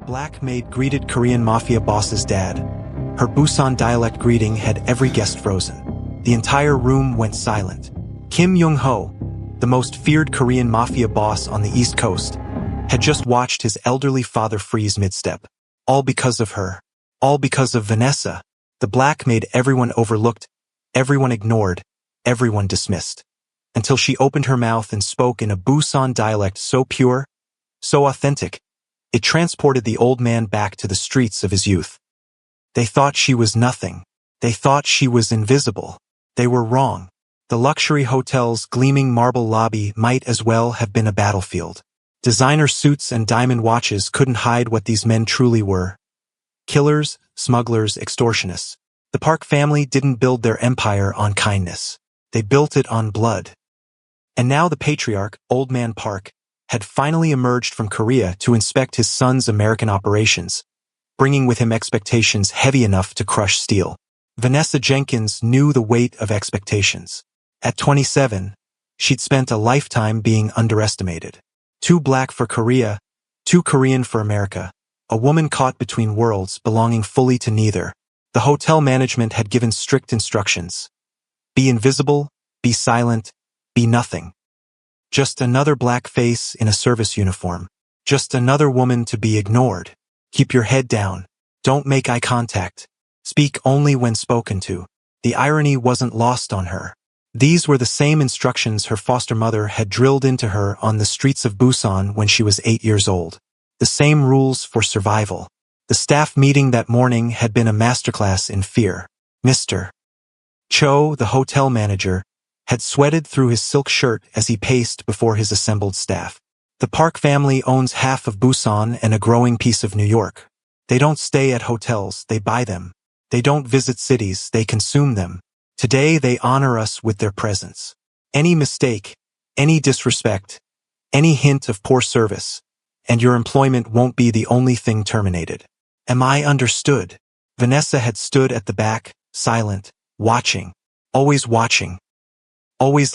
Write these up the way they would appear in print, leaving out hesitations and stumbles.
Black Maid greeted Korean Mafia boss's dad. Her Busan Dialect greeting had every guest frozen. The entire room went silent. Kim Young-ho, the most feared Korean Mafia boss on the East Coast, had just watched his elderly father freeze mid-step. All because of her. All because of Vanessa. The Black Maid everyone overlooked, everyone ignored, everyone dismissed. Until she opened her mouth and spoke in a Busan dialect so pure, so authentic, it transported the old man back to the streets of his youth. They thought she was nothing. They thought she was invisible. They were wrong. The luxury hotel's gleaming marble lobby might as well have been a battlefield. Designer suits and diamond watches couldn't hide what these men truly were. Killers, smugglers, extortionists. The Park family didn't build their empire on kindness. They built it on blood. And now the patriarch, Old Man Park, had finally emerged from Korea to inspect his son's American operations, bringing with him expectations heavy enough to crush steel. Vanessa Jenkins knew the weight of expectations. At 27, she'd spent a lifetime being underestimated. Too black for Korea, too Korean for America, a woman caught between worlds belonging fully to neither. The hotel management had given strict instructions. Be invisible, be silent, be nothing. Just another black face in a service uniform. Just another woman to be ignored. Keep your head down. Don't make eye contact. Speak only when spoken to. The irony wasn't lost on her. These were the same instructions her foster mother had drilled into her on the streets of Busan when she was 8 years old. The same rules for survival. The staff meeting that morning had been a masterclass in fear. Mr. Cho, the hotel manager, had sweated through his silk shirt as he paced before his assembled staff. The Park family owns half of Busan and a growing piece of New York. They don't stay at hotels, they buy them. They don't visit cities, they consume them. Today they honor us with their presence. Any mistake, any disrespect, any hint of poor service, and your employment won't be the only thing terminated. Am I understood? Vanessa had stood at the back, silent, watching, always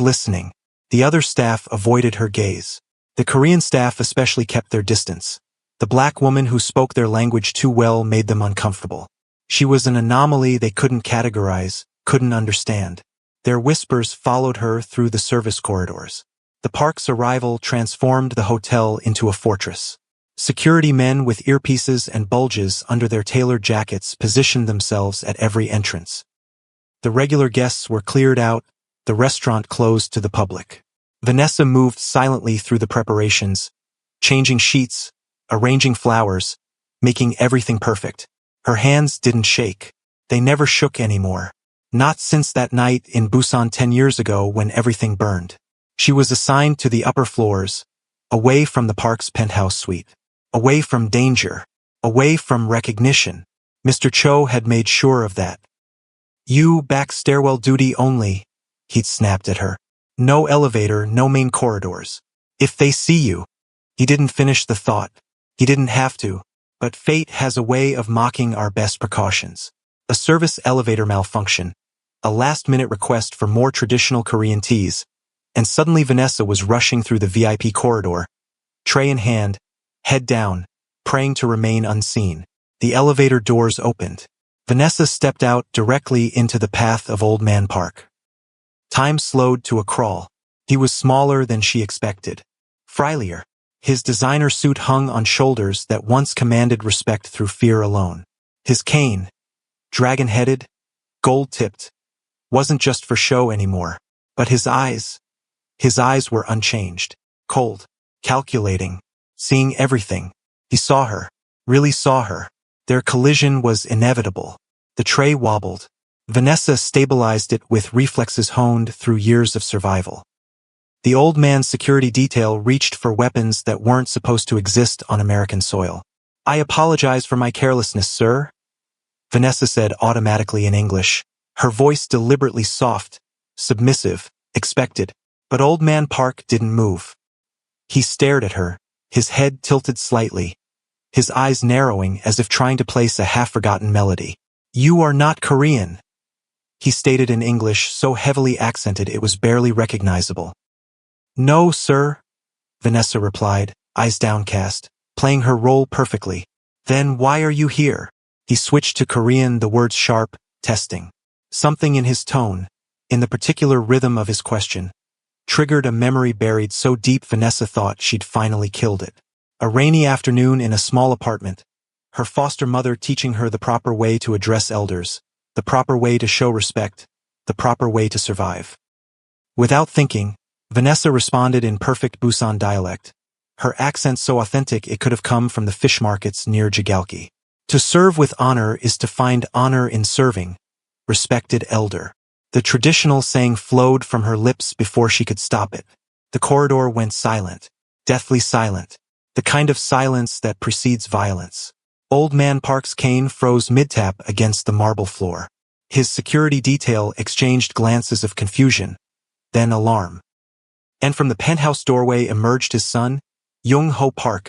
listening. The other staff avoided her gaze. The Korean staff especially kept their distance. The black woman who spoke their language too well made them uncomfortable. She was an anomaly they couldn't categorize, couldn't understand. Their whispers followed her through the service corridors. The Park's arrival transformed the hotel into a fortress. Security men with earpieces and bulges under their tailored jackets positioned themselves at every entrance. The regular guests were cleared out, the restaurant closed to the public. Vanessa moved silently through the preparations, changing sheets, arranging flowers, making everything perfect. Her hands didn't shake. They never shook anymore. Not since that night in Busan 10 years ago when everything burned. She was assigned to the upper floors, away from the Park's penthouse suite. Away from danger. Away from recognition. Mr. Cho had made sure of that. You back stairwell duty only, he'd snapped at her. No elevator, no main corridors. If they see you. He didn't finish the thought. He didn't have to. But fate has a way of mocking our best precautions. A service elevator malfunction. A last-minute request for more traditional Korean teas. And suddenly Vanessa was rushing through the VIP corridor, tray in hand, head down, praying to remain unseen. The elevator doors opened. Vanessa stepped out directly into the path of Old Man Park. Time slowed to a crawl. He was smaller than she expected. Frielier. His designer suit hung on shoulders that once commanded respect through fear alone. His cane, dragon-headed, gold-tipped, wasn't just for show anymore. But his eyes were unchanged, cold, calculating, seeing everything. He saw her, really saw her. Their collision was inevitable. The tray wobbled. Vanessa stabilized it with reflexes honed through years of survival. The old man's security detail reached for weapons that weren't supposed to exist on American soil. I apologize for my carelessness, sir, Vanessa said automatically in English, her voice deliberately soft, submissive, expected. But Old Man Park didn't move. He stared at her, his head tilted slightly, his eyes narrowing as if trying to place a half-forgotten melody. You are not Korean, he stated in English so heavily accented it was barely recognizable. No, sir, Vanessa replied, eyes downcast, playing her role perfectly. Then why are you here? He switched to Korean, the words sharp, testing. Something in his tone, in the particular rhythm of his question, triggered a memory buried so deep Vanessa thought she'd finally killed it. A rainy afternoon in a small apartment, her foster mother teaching her the proper way to address elders, the proper way to show respect, the proper way to survive. Without thinking, Vanessa responded in perfect Busan dialect, her accent so authentic it could have come from the fish markets near Jigalki. To serve with honor is to find honor in serving, respected elder. The traditional saying flowed from her lips before she could stop it. The corridor went silent, deathly silent, the kind of silence that precedes violence. Old Man Park's cane froze mid-tap against the marble floor. His security detail exchanged glances of confusion, then alarm. And from the penthouse doorway emerged his son, Jung-ho Park,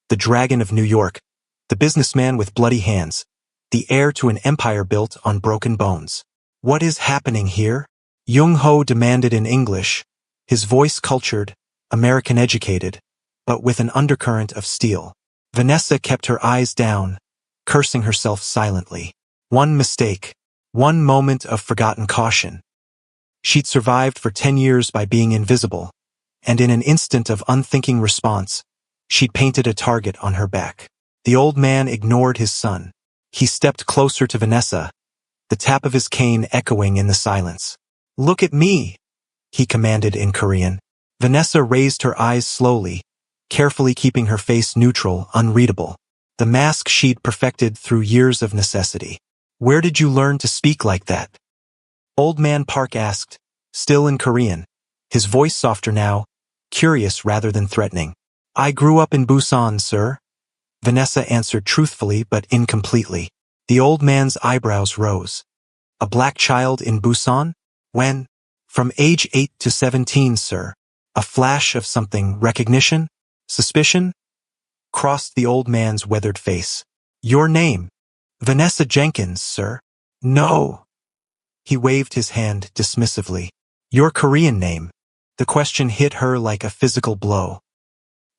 the dragon of New York, the businessman with bloody hands, the heir to an empire built on broken bones. What is happening here? Jung-ho demanded in English, his voice cultured, American-educated, but with an undercurrent of steel. Vanessa kept her eyes down, cursing herself silently. One mistake, one moment of forgotten caution. She'd survived for 10 years by being invisible, and in an instant of unthinking response, she'd painted a target on her back. The old man ignored his son. He stepped closer to Vanessa, the tap of his cane echoing in the silence. "Look at me," he commanded in Korean. Vanessa raised her eyes slowly, carefully keeping her face neutral, unreadable. The mask she'd perfected through years of necessity. "Where did you learn to speak like that?" Old Man Park asked, still in Korean, his voice softer now, curious rather than threatening. "I grew up in Busan, sir," Vanessa answered truthfully but incompletely. The old man's eyebrows rose. "A black child in Busan? When?" "From age 8 to 17, sir." A flash of something, recognition? Suspicion? Crossed the old man's weathered face. "Your name?" "Vanessa Jenkins, sir." "No." He waved his hand dismissively. "Your Korean name." The question hit her like a physical blow.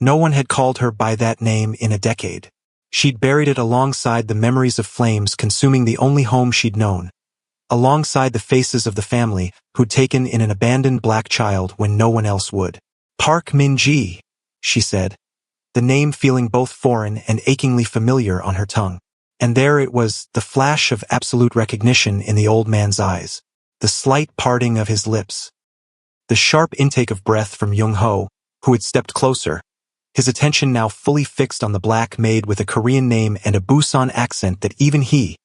No one had called her by that name in a decade. She'd buried it alongside the memories of flames consuming the only home she'd known, alongside the faces of the family who'd taken in an abandoned black child when no one else would. "Park Min-ji," she said, the name feeling both foreign and achingly familiar on her tongue. And there it was, the flash of absolute recognition in the old man's eyes, the slight parting of his lips, the sharp intake of breath from Jung-ho, who had stepped closer, his attention now fully fixed on the black maid with a Korean name and a Busan accent that even he,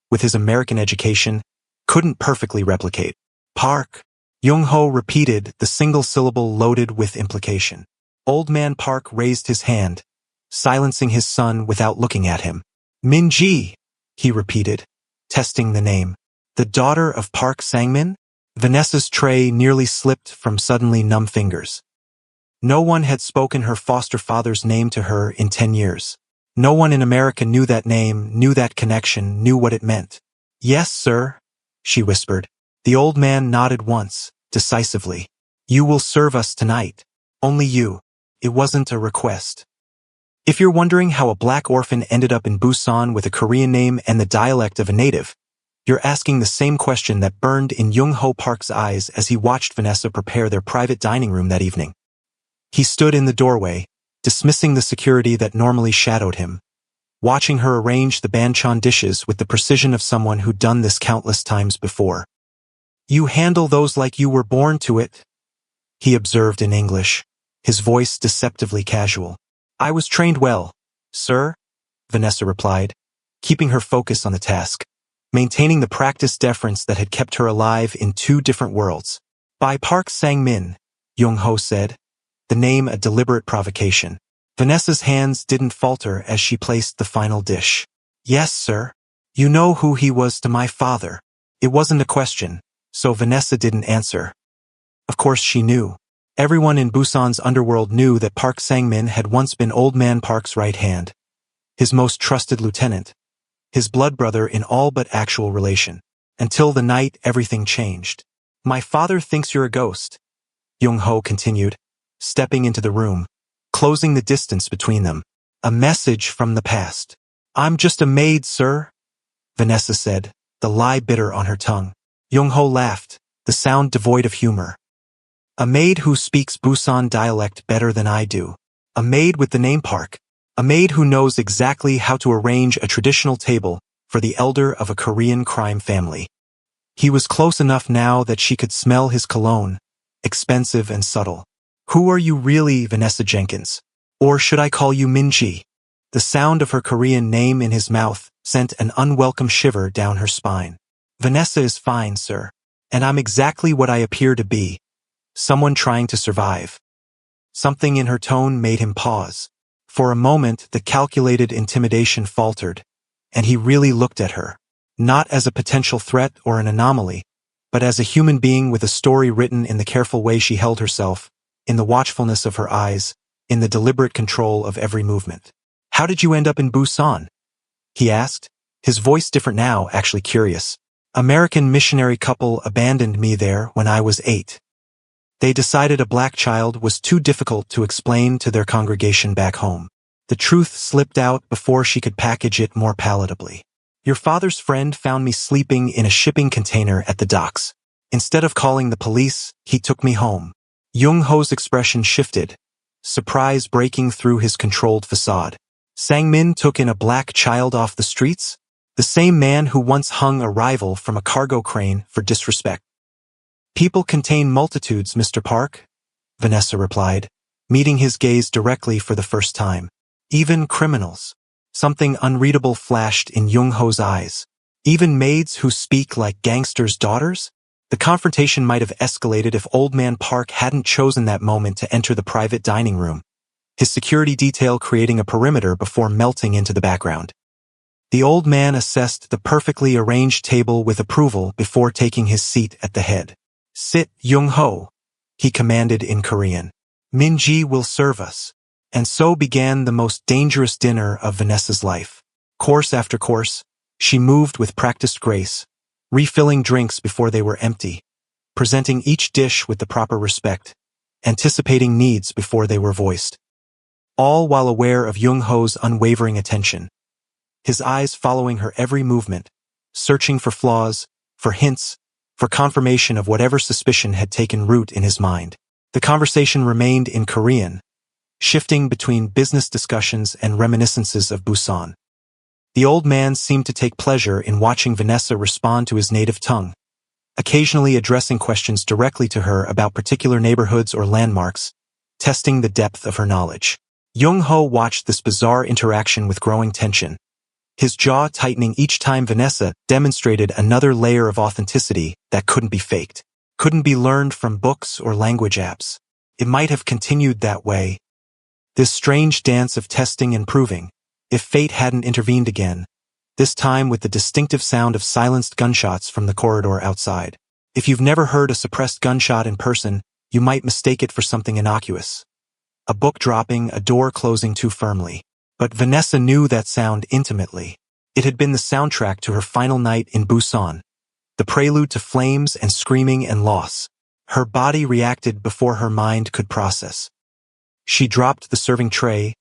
with his American education, couldn't perfectly replicate. "Park," Jung-ho repeated, the single syllable loaded with implication. Old Man Park raised his hand, silencing his son without looking at him. "Min-ji," he repeated, testing the name. "The daughter of Park Sang-min?" Vanessa's tray nearly slipped from suddenly numb fingers. No one had spoken her foster father's name to her in 10 years. No one in America knew that name, knew that connection, knew what it meant. "Yes, sir," she whispered. The old man nodded once, decisively. "You will serve us tonight. Only you." It wasn't a request. If you're wondering how a black orphan ended up in Busan with a Korean name and the dialect of a native, you're asking the same question that burned in Jung-ho Park's eyes as he watched Vanessa prepare their private dining room that evening. He stood in the doorway, dismissing the security that normally shadowed him, watching her arrange the banchan dishes with the precision of someone who'd done this countless times before. "You handle those like you were born to it," he observed in English, his voice deceptively casual. "I was trained well, sir," Vanessa replied, keeping her focus on the task, maintaining the practiced deference that had kept her alive in two different worlds. "By Park Sang-min," Jung-ho said, the name a deliberate provocation. Vanessa's hands didn't falter as she placed the final dish. "Yes, sir. You know who he was to my father." It wasn't a question, so Vanessa didn't answer. Of course she knew. Everyone in Busan's underworld knew that Park Sang-min had once been Old Man Park's right hand, his most trusted lieutenant, his blood brother in all but actual relation. Until the night everything changed. "My father thinks you're a ghost," Jung-ho continued, stepping into the room, closing the distance between them. "A message from the past. I'm just a maid, sir, Vanessa said, the lie bitter on her tongue. Young-ho laughed, the sound devoid of humor. A maid who speaks Busan dialect better than I do. A maid with the name Park. A maid who knows exactly how to arrange a traditional table for the elder of a Korean crime family. He was close enough now that she could smell his cologne, expensive and subtle. Who are you really, Vanessa Jenkins? Or should I call you Minji? The sound of her Korean name in his mouth sent an unwelcome shiver down her spine. Vanessa is fine, sir. And I'm exactly what I appear to be. Someone trying to survive. Something in her tone made him pause. For a moment, the calculated intimidation faltered, and he really looked at her. Not as a potential threat or an anomaly, but as a human being with a story written in the careful way she held herself, in the watchfulness of her eyes, in the deliberate control of every movement. How did you end up in Busan? He asked, his voice different now, actually curious. American missionary couple abandoned me there when I was 8. They decided a black child was too difficult to explain to their congregation back home. The truth slipped out before she could package it more palatably. Your father's friend found me sleeping in a shipping container at the docks. Instead of calling the police, he took me home. Young-ho's expression shifted, surprise breaking through his controlled facade. Sang-min took in a black child off the streets? The same man who once hung a rival from a cargo crane for disrespect. People contain multitudes, Mr. Park, Vanessa replied, meeting his gaze directly for the first time. Even criminals. Something unreadable flashed in Young-ho's eyes. Even maids who speak like gangsters' daughters? The confrontation might have escalated if Old Man Park hadn't chosen that moment to enter the private dining room, his security detail creating a perimeter before melting into the background. The old man assessed the perfectly arranged table with approval before taking his seat at the head. Sit, Young-ho, he commanded in Korean. Minji will serve us. And so began the most dangerous dinner of Vanessa's life. Course after course, she moved with practiced grace, refilling drinks before they were empty, presenting each dish with the proper respect, anticipating needs before they were voiced. All while aware of Young-ho's unwavering attention. His eyes following her every movement, searching for flaws, for hints, for confirmation of whatever suspicion had taken root in his mind. The conversation remained in Korean, shifting between business discussions and reminiscences of Busan. The old man seemed to take pleasure in watching Vanessa respond to his native tongue, occasionally addressing questions directly to her about particular neighborhoods or landmarks, testing the depth of her knowledge. Young-ho watched this bizarre interaction with growing tension, his jaw tightening each time Vanessa demonstrated another layer of authenticity that couldn't be faked, couldn't be learned from books or language apps. It might have continued that way. This strange dance of testing and proving, if fate hadn't intervened again, this time with the distinctive sound of silenced gunshots from the corridor outside. If you've never heard a suppressed gunshot in person, you might mistake it for something innocuous. A book dropping, a door closing too firmly. But Vanessa knew that sound intimately. It had been the soundtrack to her final night in Busan, the prelude to flames and screaming and loss. Her body reacted before her mind could process. She dropped the serving tray,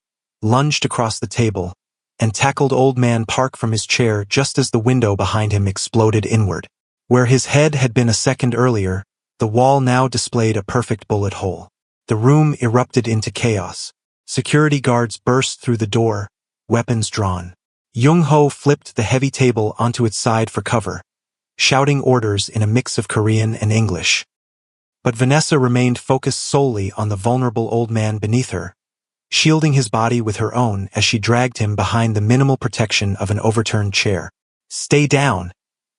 lunged across the table, and tackled Old Man Park from his chair just as the window behind him exploded inward. Where his head had been a second earlier, the wall now displayed a perfect bullet hole. The room erupted into chaos. Security guards burst through the door, weapons drawn. Young-ho flipped the heavy table onto its side for cover, shouting orders in a mix of Korean and English. But Vanessa remained focused solely on the vulnerable old man beneath her, shielding his body with her own as she dragged him behind the minimal protection of an overturned chair. Stay down,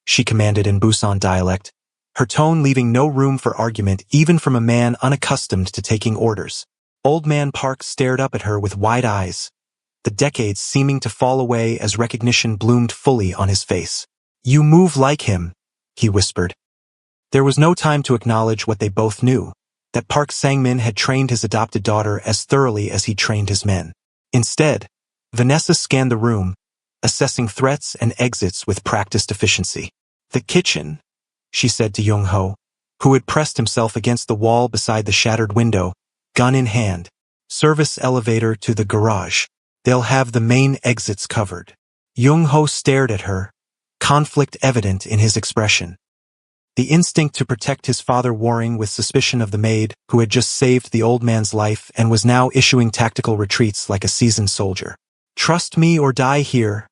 she commanded in Busan dialect, her tone leaving no room for argument even from a man unaccustomed to taking orders. Old Man Park stared up at her with wide eyes, the decades seeming to fall away as recognition bloomed fully on his face. You move like him, he whispered. There was no time to acknowledge what they both knew, that Park Sang-min had trained his adopted daughter as thoroughly as he trained his men. Instead, Vanessa scanned the room, assessing threats and exits with practiced efficiency. The kitchen, she said to Young-ho, who had pressed himself against the wall beside the shattered window, gun in hand. Service elevator to the garage. They'll have the main exits covered. Jung-ho stared at her, conflict evident in his expression. The instinct to protect his father warring with suspicion of the maid, who had just saved the old man's life and was now issuing tactical retreats like a seasoned soldier. "Trust me or die here,"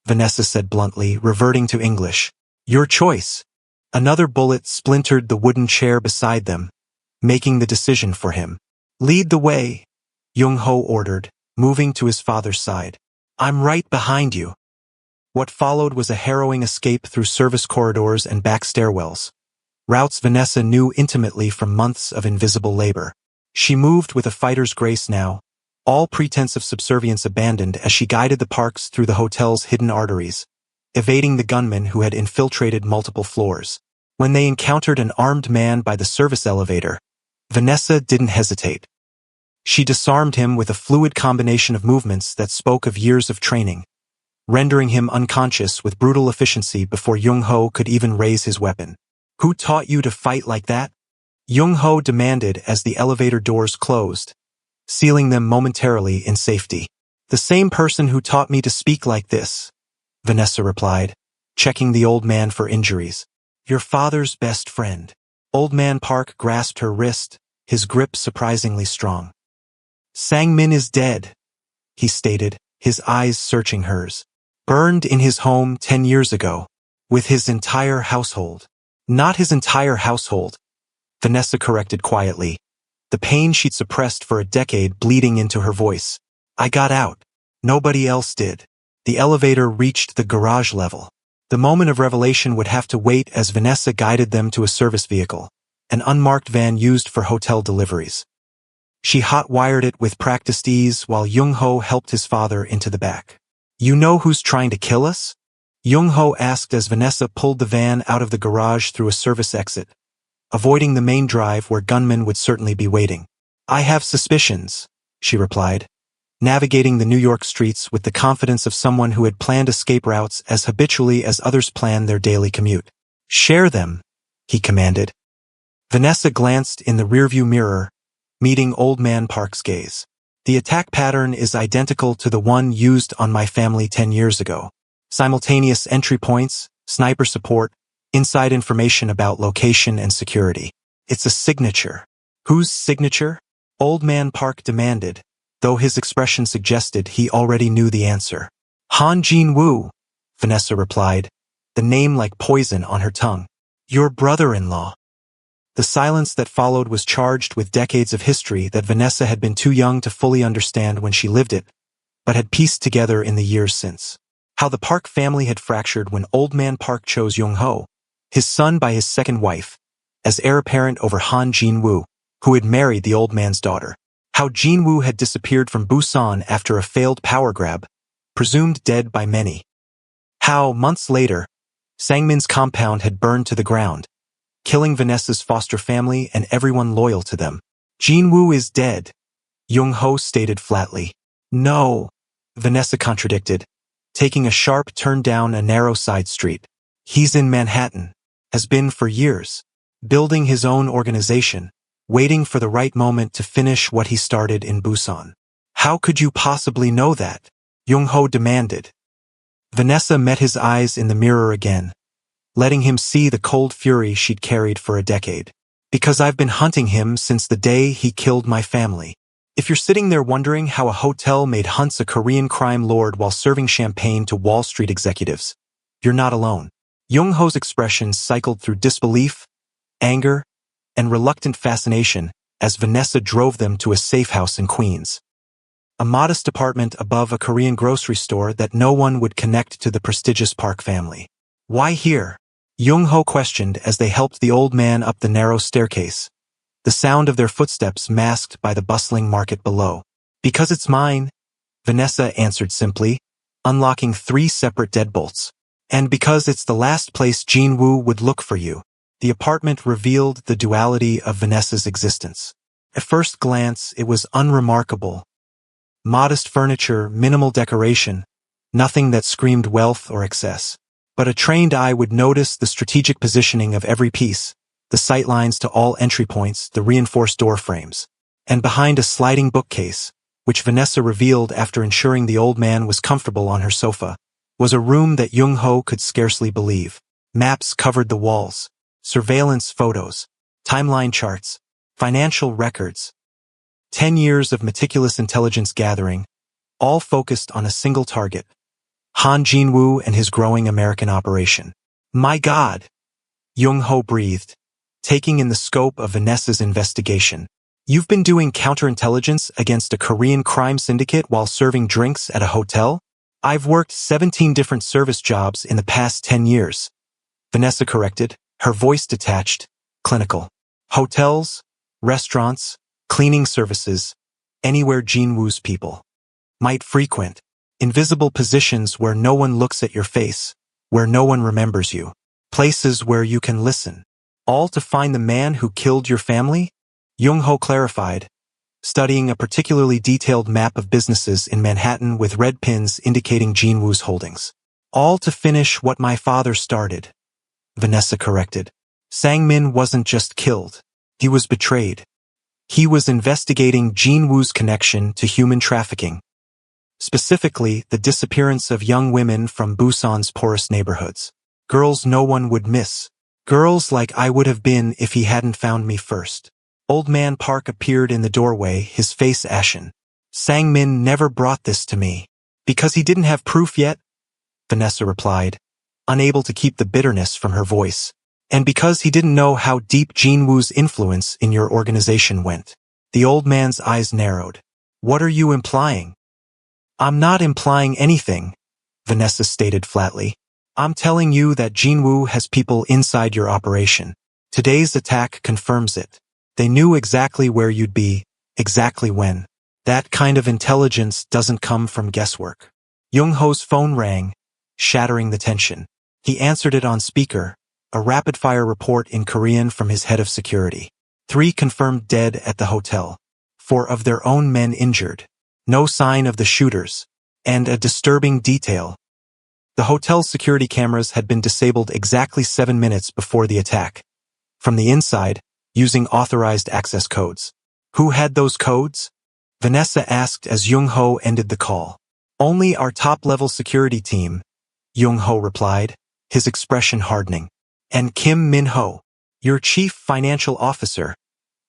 Vanessa said bluntly, reverting to English. "Your choice." Another bullet splintered the wooden chair beside them, making the decision for him. "Lead the way," Jung-ho ordered, moving to his father's side. "I'm right behind you." What followed was a harrowing escape through service corridors and back stairwells, routes Vanessa knew intimately from months of invisible labor. She moved with a fighter's grace now, all pretense of subservience abandoned as she guided the Parks through the hotel's hidden arteries, evading the gunmen who had infiltrated multiple floors. When they encountered an armed man by the service elevator, Vanessa didn't hesitate. She disarmed him with a fluid combination of movements that spoke of years of training, rendering him unconscious with brutal efficiency before Jung-ho could even raise his weapon. "Who taught you to fight like that?" Jung-ho demanded as the elevator doors closed, sealing them momentarily in safety. "The same person who taught me to speak like this," Vanessa replied, checking the old man for injuries. "Your father's best friend." Old Man Park grasped her wrist, his grip surprisingly strong. "Sang-min is dead," he stated, his eyes searching hers. "Burned in his home 10 years ago, with his entire household." "Not his entire household," Vanessa corrected quietly, the pain she'd suppressed for a decade bleeding into her voice. "I got out. Nobody else did." The elevator reached the garage level. The moment of revelation would have to wait as Vanessa guided them to a service vehicle, an unmarked van used for hotel deliveries. She hot-wired it with practiced ease while Jung-ho helped his father into the back. "You know who's trying to kill us?" Jung-ho asked as Vanessa pulled the van out of the garage through a service exit, avoiding the main drive where gunmen would certainly be waiting. "I have suspicions," she replied, navigating the New York streets with the confidence of someone who had planned escape routes as habitually as others plan their daily commute. "Share them," he commanded. Vanessa glanced in the rearview mirror, meeting Old Man Park's gaze. "The attack pattern is identical to the one used on my family 10 years ago. Simultaneous entry points, sniper support, inside information about location and security. It's a signature." "Whose signature?" Old Man Park demanded, though his expression suggested he already knew the answer. "Han Jin-woo," Vanessa replied, the name like poison on her tongue. "Your brother-in-law." The silence that followed was charged with decades of history that Vanessa had been too young to fully understand when she lived it, but had pieced together in the years since. How the Park family had fractured when Old Man Park chose Jung-ho, his son by his second wife, as heir apparent over Han Jin-woo, who had married the old man's daughter. How Jin-woo had disappeared from Busan after a failed power grab, presumed dead by many. How, months later, Sang-min's compound had burned to the ground, killing Vanessa's foster family and everyone loyal to them. "Jin-woo is dead," Jung-ho stated flatly. "No," Vanessa contradicted, taking a sharp turn down a narrow side street. "He's in Manhattan, has been for years, building his own organization, waiting for the right moment to finish what he started in Busan." "How could you possibly know that?" Jung-ho demanded. Vanessa met his eyes in the mirror again, letting him see the cold fury she'd carried for a decade. "Because I've been hunting him since the day he killed my family." If you're sitting there wondering how a hotel maid hunts a Korean crime lord while serving champagne to Wall Street executives, you're not alone. Jung-ho's expressions cycled through disbelief, anger, and reluctant fascination as Vanessa drove them to a safe house in Queens. A modest apartment above a Korean grocery store that no one would connect to the prestigious Park family. "Why here?" Jung-ho questioned as they helped the old man up the narrow staircase, the sound of their footsteps masked by the bustling market below. "Because it's mine," Vanessa answered simply, unlocking 3 separate deadbolts. "And because it's the last place Jin-woo would look for you." The apartment revealed the duality of Vanessa's existence. At first glance, it was unremarkable. Modest furniture, minimal decoration, nothing that screamed wealth or excess. But a trained eye would notice the strategic positioning of every piece, the sightlines to all entry points, the reinforced door frames. And behind a sliding bookcase, which Vanessa revealed after ensuring the old man was comfortable on her sofa, was a room that Jung-ho could scarcely believe. Maps covered the walls, surveillance photos, timeline charts, financial records. 10 years of meticulous intelligence gathering, all focused on a single target, Han Jinwoo and his growing American operation. My God! Jung-ho breathed, taking in the scope of Vanessa's investigation. You've been doing counterintelligence against a Korean crime syndicate while serving drinks at a hotel? I've worked 17 different service jobs in the past 10 years. Vanessa corrected, her voice detached, clinical. Hotels, restaurants, cleaning services, anywhere Jinwoo's people might frequent. Invisible positions where no one looks at your face, where no one remembers you. Places where you can listen. All to find the man who killed your family? Jung-ho clarified, studying a particularly detailed map of businesses in Manhattan with red pins indicating Jinwoo's holdings. All to finish what my father started. Vanessa corrected. Sang-min wasn't just killed. He was betrayed. He was investigating Jinwoo's connection to human trafficking. Specifically, the disappearance of young women from Busan's poorest neighborhoods. Girls no one would miss. Girls like I would have been if he hadn't found me first. Old Man Park appeared in the doorway, his face ashen. Sang-min never brought this to me. Because he didn't have proof yet? Vanessa replied, unable to keep the bitterness from her voice. And because he didn't know how deep Jinwoo's influence in your organization went. The old man's eyes narrowed. What are you implying? I'm not implying anything, Vanessa stated flatly. I'm telling you that Jinwoo has people inside your operation. Today's attack confirms it. They knew exactly where you'd be, exactly when. That kind of intelligence doesn't come from guesswork. Jung-ho's phone rang, shattering the tension. He answered it on speaker, a rapid-fire report in Korean from his head of security. 3 confirmed dead at the hotel. 4 of their own men injured. No sign of the shooters. And a disturbing detail. The hotel's security cameras had been disabled exactly 7 minutes before the attack. From the inside, using authorized access codes. Who had those codes? Vanessa asked as Jung-ho ended the call. Only our top-level security team, Jung-ho replied, his expression hardening. And Kim Min-ho, your chief financial officer,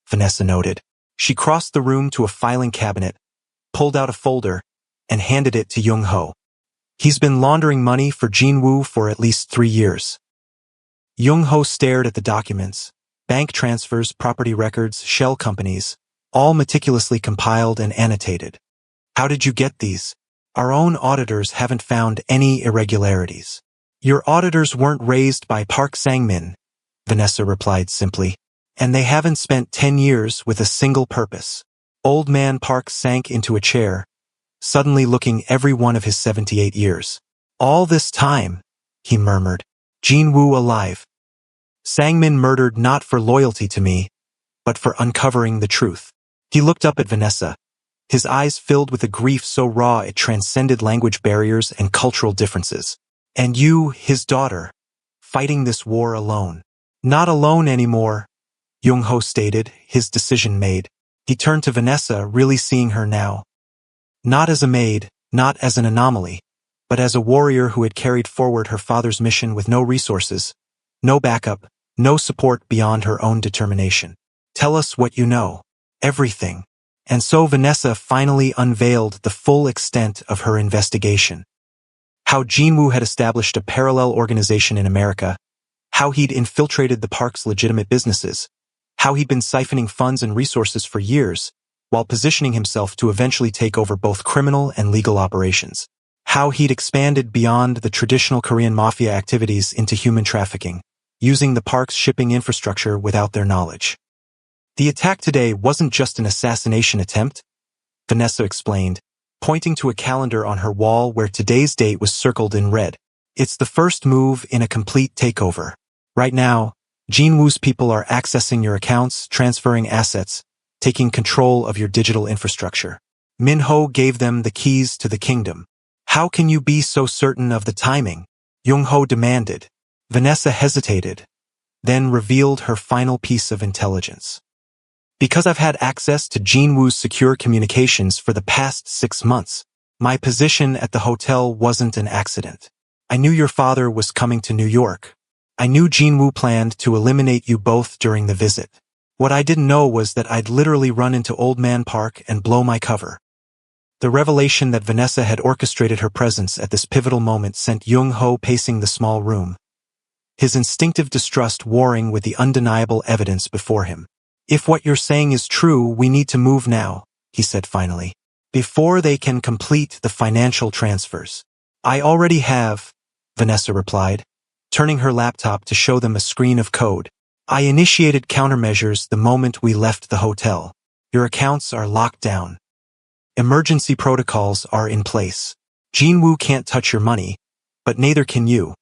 Vanessa noted. She crossed the room to a filing cabinet, pulled out a folder, and handed it to Jung-ho. He's been laundering money for Jinwoo for at least 3 years. Jung-ho stared at the documents. Bank transfers, property records, shell companies, all meticulously compiled and annotated. How did you get these? Our own auditors haven't found any irregularities. Your auditors weren't raised by Park Sang-min, Vanessa replied simply, and they haven't spent 10 years with a single purpose. Old Man Park sank into a chair, suddenly looking every one of his 78 years. All this time, he murmured, Jinwoo alive. Sang-min murdered not for loyalty to me, but for uncovering the truth. He looked up at Vanessa, his eyes filled with a grief so raw it transcended language barriers and cultural differences. And you, his daughter, fighting this war alone. Not alone anymore, Jung-ho stated, his decision made. He turned to Vanessa, really seeing her now. Not as a maid, not as an anomaly, but as a warrior who had carried forward her father's mission with no resources, no backup, no support beyond her own determination. Tell us what you know. Everything. And so Vanessa finally unveiled the full extent of her investigation. How Jinwoo had established a parallel organization in America, how he'd infiltrated the park's legitimate businesses, how he'd been siphoning funds and resources for years, while positioning himself to eventually take over both criminal and legal operations, how he'd expanded beyond the traditional Korean Mafia activities into human trafficking, using the park's shipping infrastructure without their knowledge. The attack today wasn't just an assassination attempt, Vanessa explained, pointing to a calendar on her wall where today's date was circled in red. It's the first move in a complete takeover. Right now, Jinwoo's people are accessing your accounts, transferring assets, taking control of your digital infrastructure. Min-ho gave them the keys to the kingdom. How can you be so certain of the timing? Jung-ho demanded. Vanessa hesitated, then revealed her final piece of intelligence. Because I've had access to Jinwoo's secure communications for the past 6 months, my position at the hotel wasn't an accident. I knew your father was coming to New York. I knew Jinwoo planned to eliminate you both during the visit. What I didn't know was that I'd literally run into Old Man Park and blow my cover. The revelation that Vanessa had orchestrated her presence at this pivotal moment sent Young-ho pacing the small room, his instinctive distrust warring with the undeniable evidence before him. If what you're saying is true, we need to move now, he said finally, before they can complete the financial transfers. I already have, Vanessa replied, turning her laptop to show them a screen of code. I initiated countermeasures the moment we left the hotel. Your accounts are locked down. Emergency protocols are in place. Jinwoo can't touch your money, but neither can you.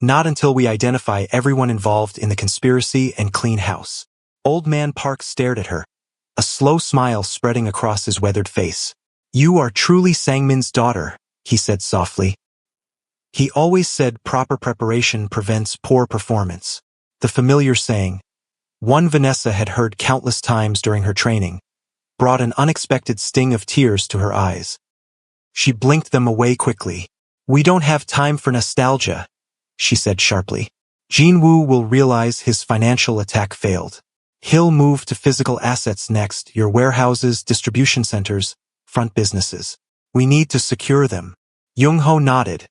Not until we identify everyone involved in the conspiracy and clean house. Old Man Park stared at her, a slow smile spreading across his weathered face. You are truly Sangmin's daughter, he said softly. He always said proper preparation prevents poor performance. The familiar saying, one Vanessa had heard countless times during her training, brought an unexpected sting of tears to her eyes. She blinked them away quickly. We don't have time for nostalgia, she said sharply. Jinwoo will realize his financial attack failed. He'll move to physical assets next, your warehouses, distribution centers, front businesses. We need to secure them. Young-ho nodded,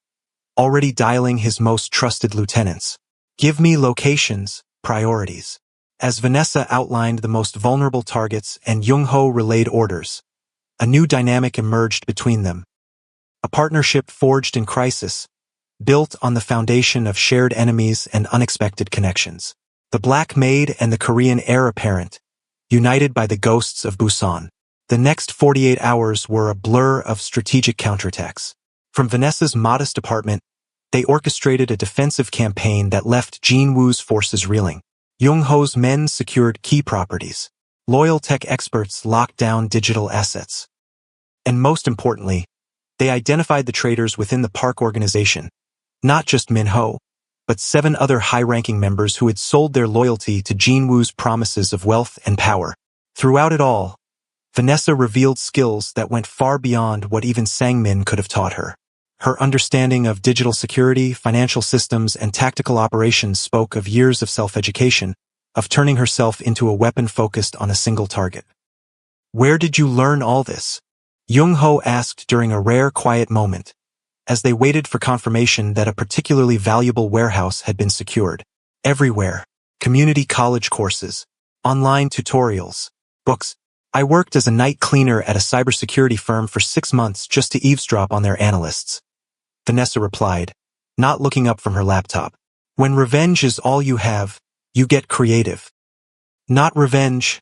already dialing his most trusted lieutenants. Give me locations, priorities. As Vanessa outlined the most vulnerable targets and Young-ho relayed orders, a new dynamic emerged between them. A partnership forged in crisis, built on the foundation of shared enemies and unexpected connections. The Black Maid and the Korean heir apparent, united by the ghosts of Busan. The next 48 hours were a blur of strategic counterattacks. From Vanessa's modest apartment, they orchestrated a defensive campaign that left Jinwoo's forces reeling. Young-ho's men secured key properties. Loyal tech experts locked down digital assets. And most importantly, they identified the traitors within the Park organization, not just Min-ho, but 7 other high-ranking members who had sold their loyalty to Jinwoo's promises of wealth and power. Throughout it all, Vanessa revealed skills that went far beyond what even Sangmin could have taught her. Her understanding of digital security, financial systems, and tactical operations spoke of years of self-education, of turning herself into a weapon focused on a single target. Where did you learn all this? Young-ho asked during a rare quiet moment, as they waited for confirmation that a particularly valuable warehouse had been secured. Everywhere. Community college courses, online tutorials, books. I worked as a night cleaner at a cybersecurity firm for 6 months just to eavesdrop on their analysts. Vanessa replied, not looking up from her laptop. When revenge is all you have, you get creative. Not revenge,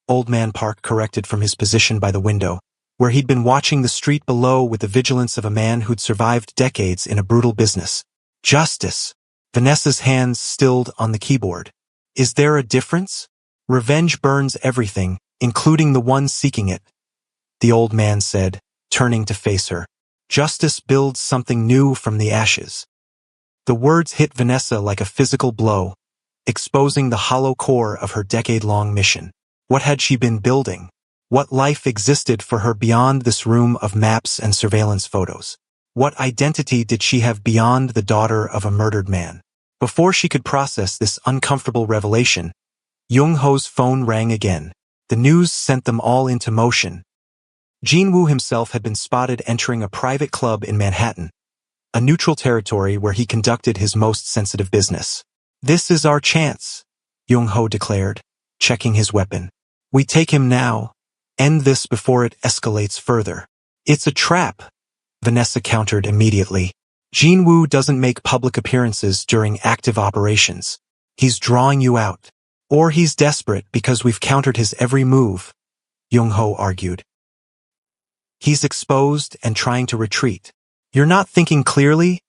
Old Man Park corrected from his position by the window, where he'd been watching the street below with the vigilance of a man who'd survived decades in a brutal business. Justice. Vanessa's hands stilled on the keyboard. Is there a difference? Revenge burns everything, including the one seeking it, the old man said, turning to face her. Justice builds something new from the ashes. The words hit Vanessa like a physical blow, exposing the hollow core of her decade-long mission. What had she been building? What life existed for her beyond this room of maps and surveillance photos? What identity did she have beyond the daughter of a murdered man? Before she could process this uncomfortable revelation, Young-ho's phone rang again. The news sent them all into motion. Jinwoo himself had been spotted entering a private club in Manhattan, a neutral territory where he conducted his most sensitive business. This is our chance, Young-ho declared, checking his weapon. We take him now. End this before it escalates further. It's a trap, Vanessa countered immediately. Jinwoo doesn't make public appearances during active operations. He's drawing you out. Or he's desperate because we've countered his every move, Young-ho argued. He's exposed and trying to retreat. You're not thinking clearly?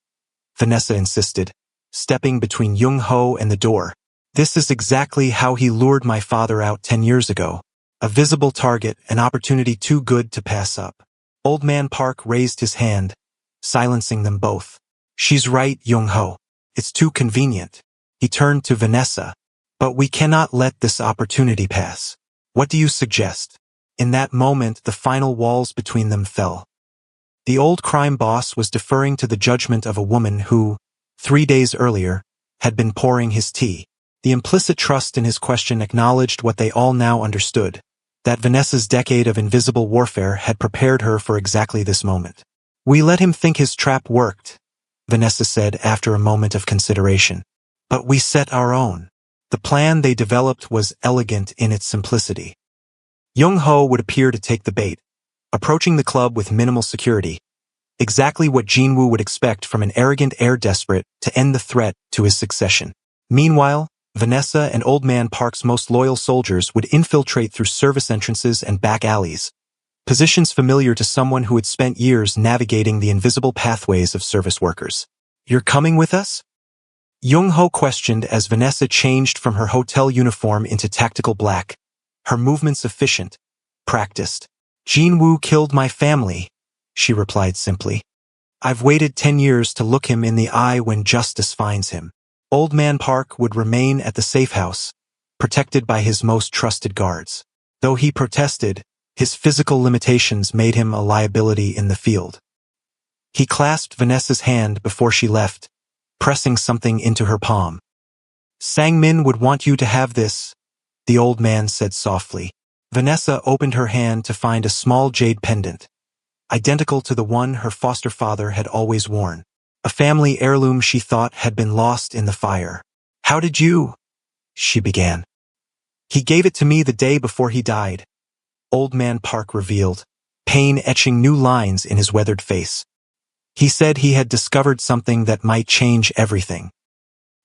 Vanessa insisted, stepping between Young-ho and the door. This is exactly how he lured my father out 10 years ago. A visible target, an opportunity too good to pass up. Old Man Park raised his hand, silencing them both. She's right, Young-ho. It's too convenient. He turned to Vanessa. But we cannot let this opportunity pass. What do you suggest? In that moment, the final walls between them fell. The old crime boss was deferring to the judgment of a woman who, 3 days earlier, had been pouring his tea. The implicit trust in his question acknowledged what they all now understood, that Vanessa's decade of invisible warfare had prepared her for exactly this moment. "We let him think his trap worked," Vanessa said after a moment of consideration. "But we set our own." The plan they developed was elegant in its simplicity. Young-ho would appear to take the bait, approaching the club with minimal security, exactly what Jinwoo would expect from an arrogant heir desperate to end the threat to his succession. Meanwhile, Vanessa and Old Man Park's most loyal soldiers would infiltrate through service entrances and back alleys, positions familiar to someone who had spent years navigating the invisible pathways of service workers. "You're coming with us?" Young-ho questioned as Vanessa changed from her hotel uniform into tactical black, her movements efficient, practiced. "Jinwoo killed my family," she replied simply. "I've waited 10 years to look him in the eye when justice finds him." Old Man Park would remain at the safe house, protected by his most trusted guards. Though he protested, his physical limitations made him a liability in the field. He clasped Vanessa's hand before she left, pressing something into her palm. "Sang-min would want you to have this," the old man said softly. Vanessa opened her hand to find a small jade pendant, identical to the one her foster father had always worn. A family heirloom she thought had been lost in the fire. "How did you?" she began. "He gave it to me the day before he died," Old Man Park revealed, pain etching new lines in his weathered face. "He said he had discovered something that might change everything.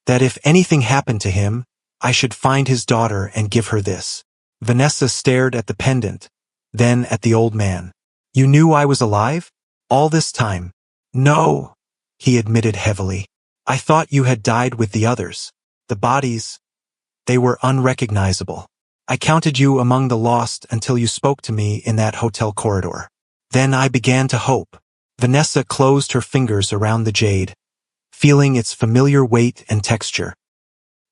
That if anything happened to him, I should find his daughter and give her this." Vanessa stared at the pendant, then at the old man. "You knew I was alive? All this time?" "No," he admitted heavily. "I thought you had died with the others. The bodies, they were unrecognizable. I counted you among the lost until you spoke to me in that hotel corridor. Then I began to hope." Vanessa closed her fingers around the jade, feeling its familiar weight and texture.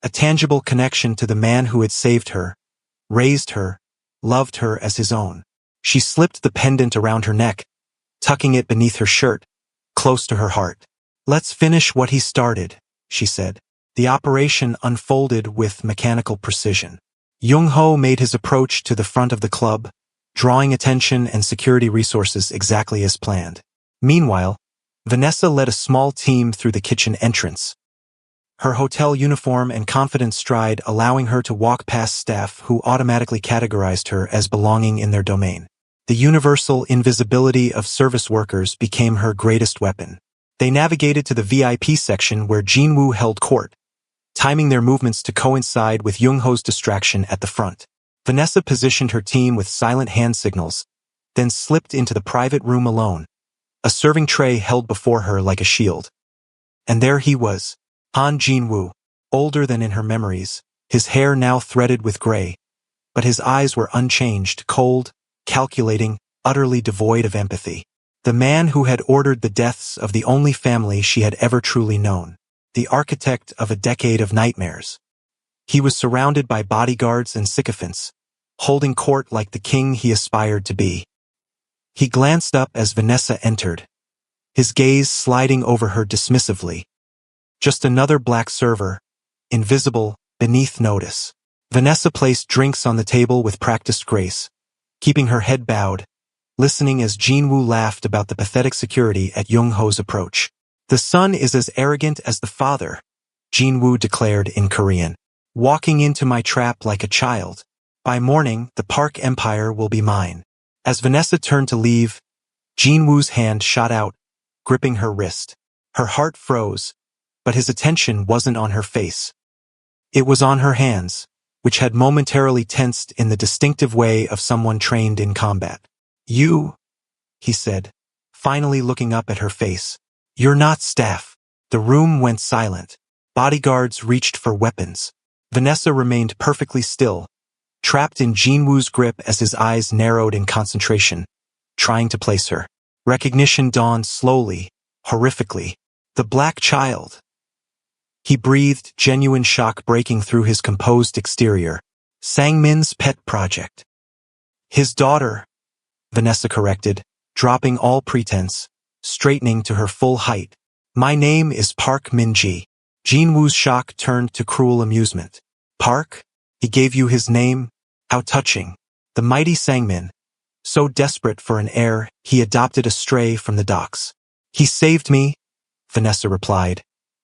A tangible connection to the man who had saved her, raised her, loved her as his own. She slipped the pendant around her neck, tucking it beneath her shirt, close to her heart. "Let's finish what he started," she said. The operation unfolded with mechanical precision. Young-ho made his approach to the front of the club, drawing attention and security resources exactly as planned. Meanwhile, Vanessa led a small team through the kitchen entrance, her hotel uniform and confident stride allowing her to walk past staff who automatically categorized her as belonging in their domain. The universal invisibility of service workers became her greatest weapon. They navigated to the VIP section where Jinwoo held court, timing their movements to coincide with Young-ho's distraction at the front. Vanessa positioned her team with silent hand signals, then slipped into the private room alone, a serving tray held before her like a shield. And there he was, Han Jinwoo, older than in her memories, his hair now threaded with gray, but his eyes were unchanged, cold, calculating, utterly devoid of empathy. The man who had ordered the deaths of the only family she had ever truly known, the architect of a decade of nightmares. He was surrounded by bodyguards and sycophants, holding court like the king he aspired to be. He glanced up as Vanessa entered, his gaze sliding over her dismissively. Just another black server, invisible, beneath notice. Vanessa placed drinks on the table with practiced grace, keeping her head bowed, listening as Jinwoo laughed about the pathetic security at Young-ho's approach. "The son is as arrogant as the father," Jinwoo declared in Korean, "walking into my trap like a child. By morning, the Park Empire will be mine." As Vanessa turned to leave, Jinwoo's hand shot out, gripping her wrist. Her heart froze, but his attention wasn't on her face. It was on her hands, which had momentarily tensed in the distinctive way of someone trained in combat. "You," he said, finally looking up at her face. "You're not staff." The room went silent. Bodyguards reached for weapons. Vanessa remained perfectly still, trapped in Jinwoo's grip as his eyes narrowed in concentration, trying to place her. Recognition dawned slowly, horrifically. The black child. He breathed, genuine shock breaking through his composed exterior. Sang-min's pet project. "His daughter," Vanessa corrected, dropping all pretense, straightening to her full height. My name is Park Min-ji. Jin-woo's shock turned to cruel amusement. Park? He gave you his name? How touching. The mighty Sangmin, so desperate for an heir, he adopted a stray from the docks. He saved me, Vanessa replied,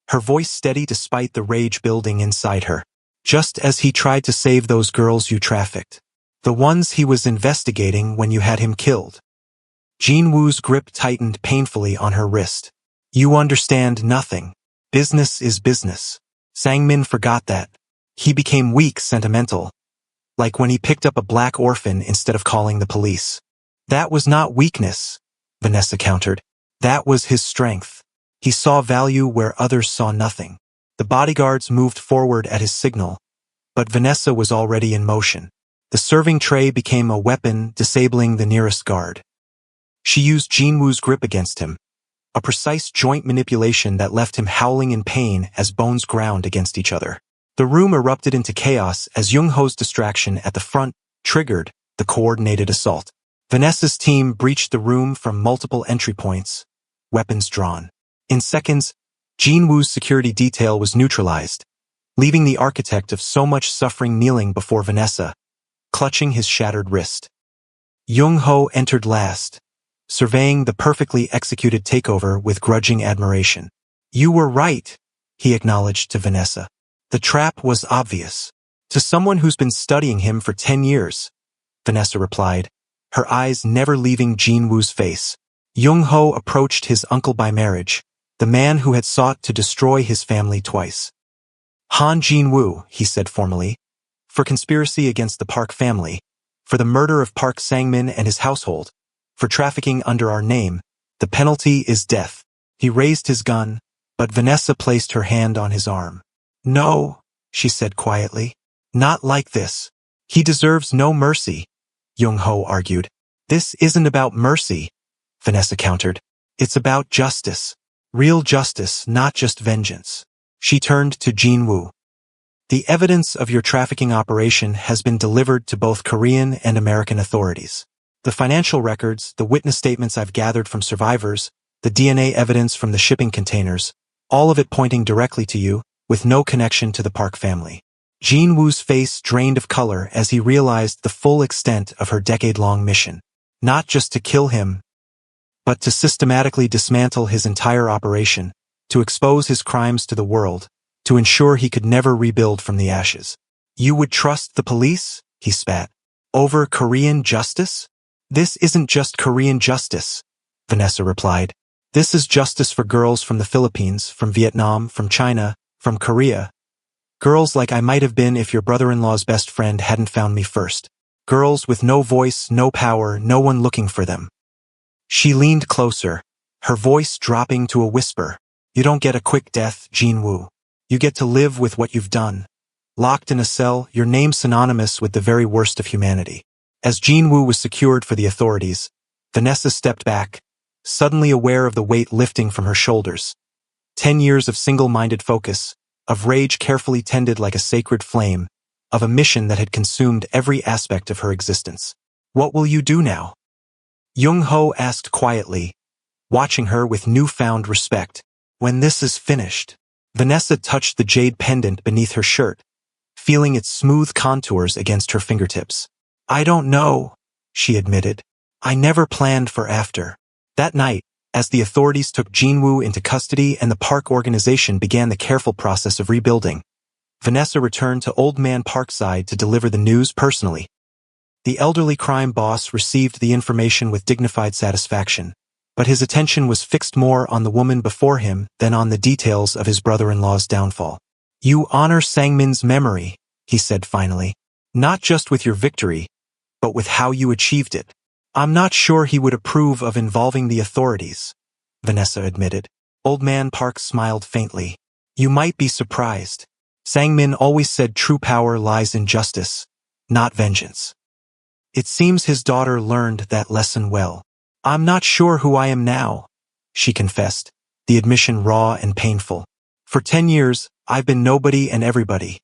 her voice steady despite the rage building inside her. Just as he tried to save those girls you trafficked. The ones he was investigating when you had him killed. Jin-woo's grip tightened painfully on her wrist. You understand nothing. Business is business. Sangmin forgot that. He became weak, sentimental. Like when he picked up a black orphan instead of calling the police. That was not weakness, Vanessa countered. That was his strength. He saw value where others saw nothing. The bodyguards moved forward at his signal, but Vanessa was already in motion. The serving tray became a weapon, disabling the nearest guard. She used Jin-woo's grip against him, a precise joint manipulation that left him howling in pain as bones ground against each other. The room erupted into chaos as Jung-ho's distraction at the front triggered the coordinated assault. Vanessa's team breached the room from multiple entry points, weapons drawn. In seconds, Jin-woo's security detail was neutralized, leaving the architect of so much suffering kneeling before Vanessa, clutching his shattered wrist. Jung-ho entered last, surveying the perfectly executed takeover with grudging admiration. You were right, he acknowledged to Vanessa. The trap was obvious. To someone who's been studying him for 10 years, Vanessa replied, her eyes never leaving Jin-woo's face. Jung-ho approached his uncle by marriage, the man who had sought to destroy his family twice. Han Jin-woo, he said formally, for conspiracy against the Park family, for the murder of Park Sangmin and his household, for trafficking under our name, the penalty is death. He raised his gun, but Vanessa placed her hand on his arm. No, she said quietly. Not like this. He deserves no mercy, Jung-ho argued. This isn't about mercy, Vanessa countered. It's about justice. Real justice, not just vengeance. She turned to Jin-woo. The evidence of your trafficking operation has been delivered to both Korean and American authorities. The financial records, the witness statements I've gathered from survivors, the DNA evidence from the shipping containers, all of it pointing directly to you, with no connection to the Park family. Jin-woo's face drained of color as he realized the full extent of her decade-long mission. Not just to kill him, but to systematically dismantle his entire operation, to expose his crimes to the world, to ensure he could never rebuild from the ashes. You would trust the police? He spat. Over Korean justice? This isn't just Korean justice, Vanessa replied. This is justice for girls from the Philippines, from Vietnam, from China, from Korea. Girls like I might have been if your brother-in-law's best friend hadn't found me first. Girls with no voice, no power, no one looking for them. She leaned closer, her voice dropping to a whisper. You don't get a quick death, Jin-woo. You get to live with what you've done. Locked in a cell, your name synonymous with the very worst of humanity. As Jin-woo was secured for the authorities, Vanessa stepped back, suddenly aware of the weight lifting from her shoulders. 10 years of single-minded focus, of rage carefully tended like a sacred flame, of a mission that had consumed every aspect of her existence. What will you do now? Jung-ho asked quietly, watching her with newfound respect. When this is finished. Vanessa touched the jade pendant beneath her shirt, feeling its smooth contours against her fingertips. I don't know, she admitted. I never planned for after. That night, as the authorities took Jin-woo into custody and the Park organization began the careful process of rebuilding, Vanessa returned to Old Man Parkside to deliver the news personally. The elderly crime boss received the information with dignified satisfaction, but his attention was fixed more on the woman before him than on the details of his brother-in-law's downfall. You honor Sangmin's memory, he said finally, not just with your victory, but with how you achieved it. I'm not sure he would approve of involving the authorities, Vanessa admitted. Old Man Park smiled faintly. You might be surprised. Sangmin always said true power lies in justice, not vengeance. It seems his daughter learned that lesson well. I'm not sure who I am now, she confessed, the admission raw and painful. For 10 years, I've been nobody and everybody.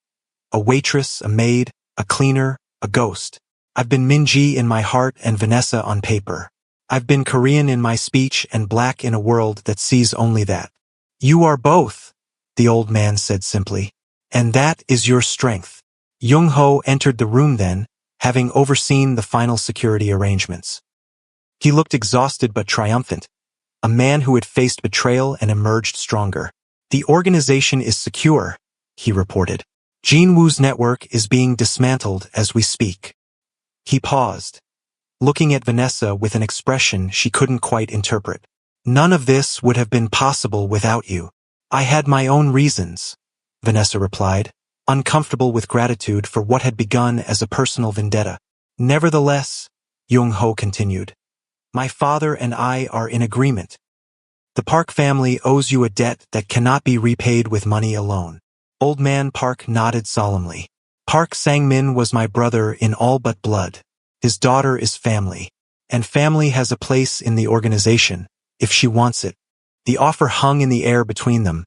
A waitress, a maid, a cleaner, a ghost. I've been Min-ji in my heart and Vanessa on paper. I've been Korean in my speech and black in a world that sees only that. You are both, the old man said simply. And that is your strength. Jung-ho entered the room then, having overseen the final security arrangements. He looked exhausted but triumphant, a man who had faced betrayal and emerged stronger. The organization is secure, he reported. Jinwoo's network is being dismantled as we speak. He paused, looking at Vanessa with an expression she couldn't quite interpret. None of this would have been possible without you. I had my own reasons, Vanessa replied, uncomfortable with gratitude for what had begun as a personal vendetta. Nevertheless, Jung-ho continued, my father and I are in agreement. The Park family owes you a debt that cannot be repaid with money alone. Old man Park nodded solemnly. Park Sang-min was my brother in all but blood. His daughter is family. And family has a place in the organization, if she wants it. The offer hung in the air between them,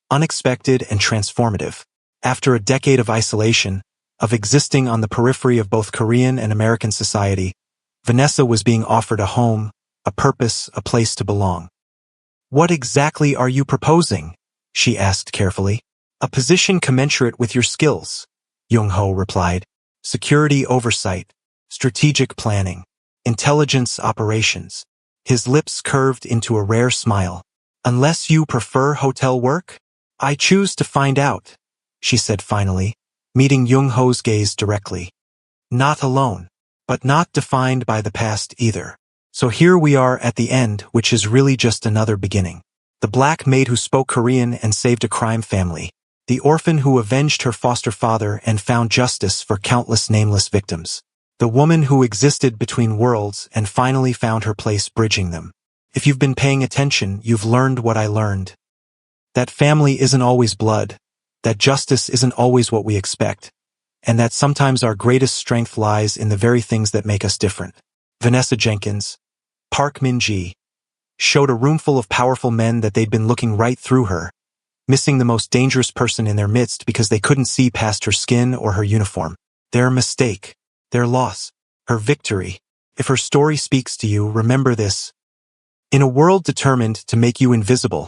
unexpected and transformative. After a decade of isolation, of existing on the periphery of both Korean and American society, Vanessa was being offered a home, a purpose, a place to belong. What exactly are you proposing? She asked carefully. A position commensurate with your skills, Jung-ho replied. Security oversight, strategic planning, intelligence operations. His lips curved into a rare smile. Unless you prefer hotel work? I choose to find out, she said finally, meeting Jung-ho's gaze directly. Not alone, but not defined by the past either. So here we are at the end, which is really just another beginning. The black maid who spoke Korean and saved a crime family. The orphan who avenged her foster father and found justice for countless nameless victims. The woman who existed between worlds and finally found her place bridging them. If you've been paying attention, you've learned what I learned. That family isn't always blood, that justice isn't always what we expect, and that sometimes our greatest strength lies in the very things that make us different. Vanessa Jenkins, Park Min-ji, showed a roomful of powerful men that they'd been looking right through her, missing the most dangerous person in their midst because they couldn't see past her skin or her uniform. Their mistake, their loss, her victory. If her story speaks to you, remember this. In a world determined to make you invisible,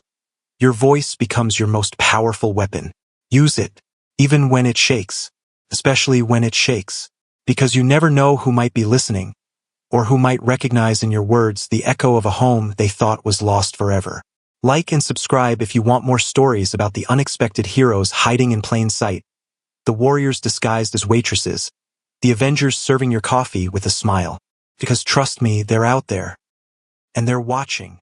your voice becomes your most powerful weapon. Use it, even when it shakes, especially when it shakes, because you never know who might be listening, or who might recognize in your words the echo of a home they thought was lost forever. Like and subscribe if you want more stories about the unexpected heroes hiding in plain sight, the warriors disguised as waitresses, the Avengers serving your coffee with a smile. Because trust me, they're out there. And they're watching.